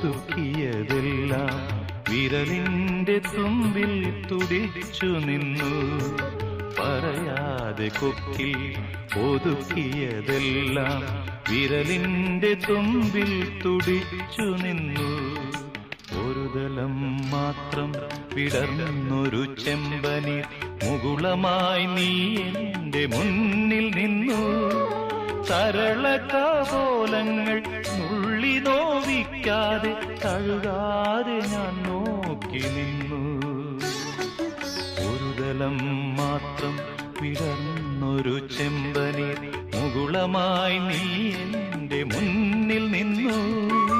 ഒതുക്കിയതെല്ലാം വിരലിന്റെ തുമ്പിൽ തുടിച്ചു നിന്നു. പറയാതെ കൊക്കിൽ ഒതുക്കിയതെല്ലാം വിരലിന്റെ തുമ്പിൽ തുടിച്ചു നിന്നു. ഒരു ദലം മാത്രം വിടർന്നൊരു ചെമ്പനീർ മുകുളമായി നീ എന്റെ മുന്നിൽ നിന്നു. സരളകപോലങ്ങൾ നുള്ളി നോവിക്കാതെ തഴുകാതെ ഞാൻ നോക്കി നിന്നു. ഒരു ദലം മാത്രം വിടർന്നൊരു ചെമ്പനീർ മുകുളമായി നീ എന്റെ മുന്നിൽ നിന്നു.